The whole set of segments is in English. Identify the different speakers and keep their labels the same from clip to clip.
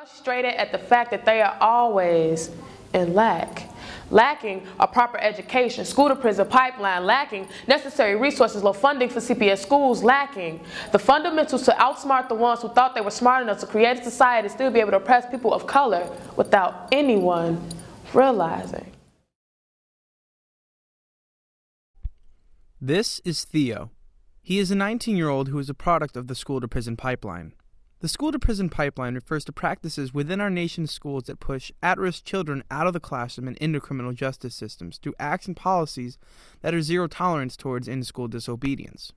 Speaker 1: frustrated at the fact that they are always in lack. Lacking a proper education, school-to-prison pipeline, lacking necessary resources, low funding for CPS schools, lacking the fundamentals to outsmart the ones who thought they were smart enough to create a society and still be able to oppress people of color without anyone realizing.
Speaker 2: This is Theo. He is a 19-year-old who is a product of the school-to-prison pipeline. The school-to-prison pipeline refers to practices within our nation's schools that push at-risk children out of the classroom and into criminal justice systems through acts and policies that are zero tolerance towards in-school disobedience.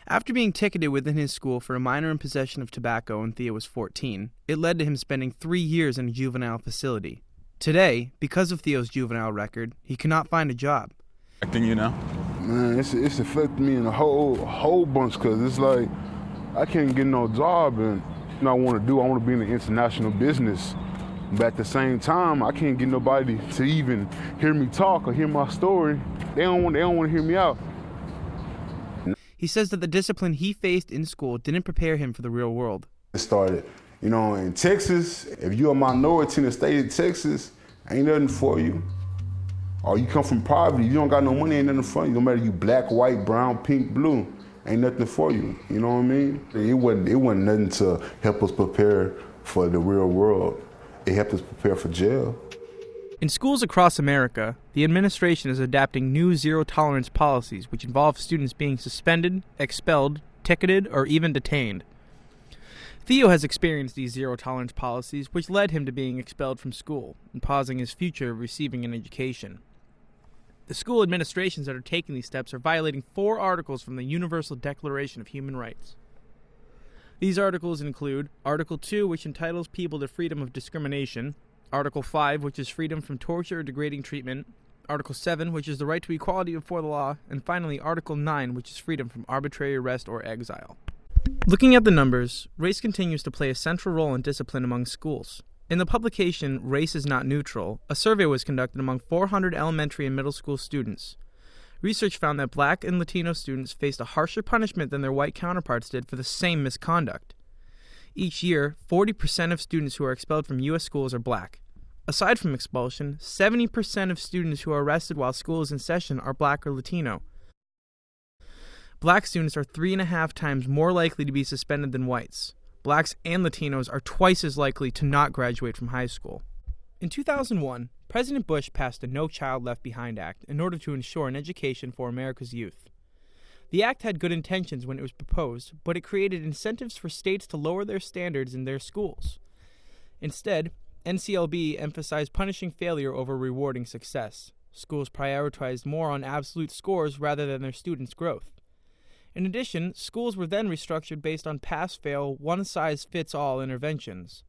Speaker 2: After being ticketed within his school for a minor in possession of tobacco when Theo was 14, it led to him spending 3 years in a juvenile facility. Today, because of Theo's juvenile record, he cannot find a job.
Speaker 3: You know?
Speaker 4: Man, it's affected me in a whole bunch, because it's like I can't get no job, and I want to be in the international business. But at the same time, I can't get nobody to even hear me talk or hear my story. They don't want to hear me out.
Speaker 2: He says that the discipline he faced in school didn't prepare him for the real world.
Speaker 4: It started, in Texas. If you're a minority in the state of Texas, ain't nothing for you. Or you come from poverty, you don't got no money, ain't nothing for you. No matter you black, white, brown, pink, blue, ain't nothing for you. You know what I mean? It wasn't nothing to help us prepare for the real world. It helped us prepare for jail.
Speaker 2: In schools across America, the administration is adapting new zero-tolerance policies which involve students being suspended, expelled, ticketed, or even detained. Theo has experienced these zero-tolerance policies which led him to being expelled from school and pausing his future of receiving an education. The school administrations that are taking these steps are violating 4 articles from the Universal Declaration of Human Rights. These articles include Article 2, which entitles people to freedom of discrimination, Article 5, which is freedom from torture or degrading treatment, Article 7, which is the right to equality before the law, and finally Article 9, which is freedom from arbitrary arrest or exile. Looking at the numbers, race continues to play a central role in discipline among schools. In the publication Race is Not Neutral, a survey was conducted among 400 elementary and middle school students. Research found that black and Latino students faced a harsher punishment than their white counterparts did for the same misconduct. Each year, 40% of students who are expelled from U.S. schools are black. Aside from expulsion, 70% of students who are arrested while school is in session are black or Latino. Black students are 3.5 times more likely to be suspended than whites. Blacks and Latinos are twice as likely to not graduate from high school. In 2001, President Bush passed a No Child Left Behind Act in order to ensure an education for America's youth. The act had good intentions when it was proposed, but it created incentives for states to lower their standards in their schools. Instead, NCLB emphasized punishing failure over rewarding success. Schools prioritized more on absolute scores rather than their students' growth. In addition, schools were then restructured based on pass-fail, one-size-fits-all interventions.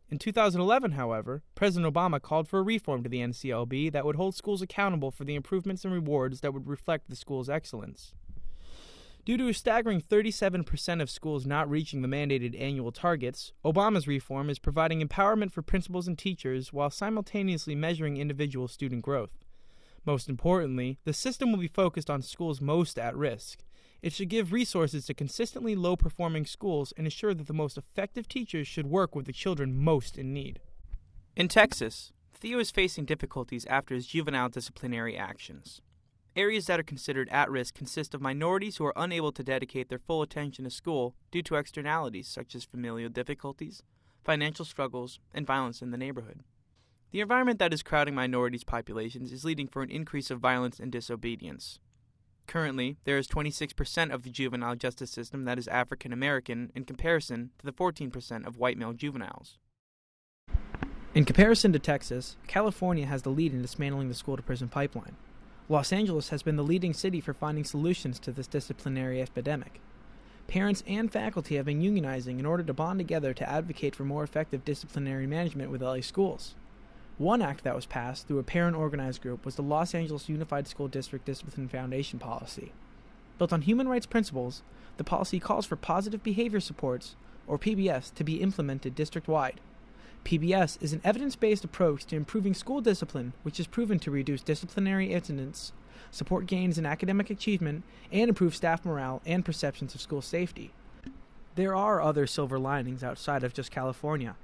Speaker 2: In 2011, however, President Obama called for a reform to the NCLB that would hold schools accountable for the improvements and rewards that would reflect the school's excellence. Due to a staggering 37% of schools not reaching the mandated annual targets, Obama's reform is providing empowerment for principals and teachers while simultaneously measuring individual student growth. Most importantly, the system will be focused on schools most at risk. It should give resources to consistently low-performing schools and ensure that the most effective teachers should work with the children most in need. In Texas, Theo is facing difficulties after his juvenile disciplinary actions. Areas that are considered at risk consist of minorities who are unable to dedicate their full attention to school due to externalities such as familial difficulties, financial struggles, and violence in the neighborhood. The environment that is crowding minorities' populations is leading for an increase of violence and disobedience. Currently, there is 26% of the juvenile justice system that is African American in comparison to the 14% of white male juveniles. In comparison to Texas, California has the lead in dismantling the school-to-prison pipeline. Los Angeles has been the leading city for finding solutions to this disciplinary epidemic. Parents and faculty have been unionizing in order to bond together to advocate for more effective disciplinary management with LA schools. One act that was passed through a parent-organized group was the Los Angeles Unified School District Discipline Foundation policy. Built on human rights principles, the policy calls for positive behavior supports, or PBS, to be implemented district-wide. PBS is an evidence-based approach to improving school discipline, which is proven to reduce disciplinary incidents, support gains in academic achievement, and improve staff morale and perceptions of school safety. There are other silver linings outside of just California.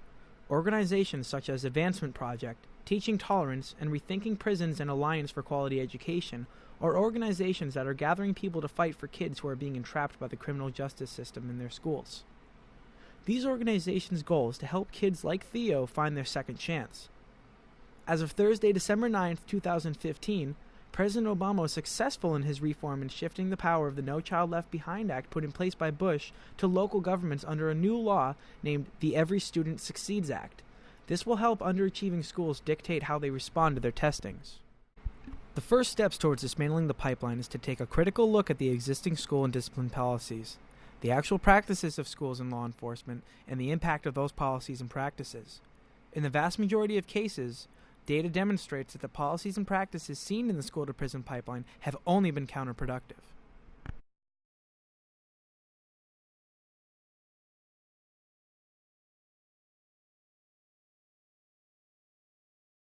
Speaker 2: Organizations such as Advancement Project, Teaching Tolerance, and Rethinking Prisons and Alliance for Quality Education are organizations that are gathering people to fight for kids who are being entrapped by the criminal justice system in their schools. These organizations' goal is to help kids like Theo find their second chance. As of Thursday, December 9, 2015, President Obama was successful in his reform in shifting the power of the No Child Left Behind Act put in place by Bush to local governments under a new law named the Every Student Succeeds Act. This will help underachieving schools dictate how they respond to their testings. The first steps towards dismantling the pipeline is to take a critical look at the existing school and discipline policies, the actual practices of schools and law enforcement, and the impact of those policies and practices. In the vast majority of cases, data demonstrates that the policies and practices seen in the school-to-prison pipeline have only been counterproductive.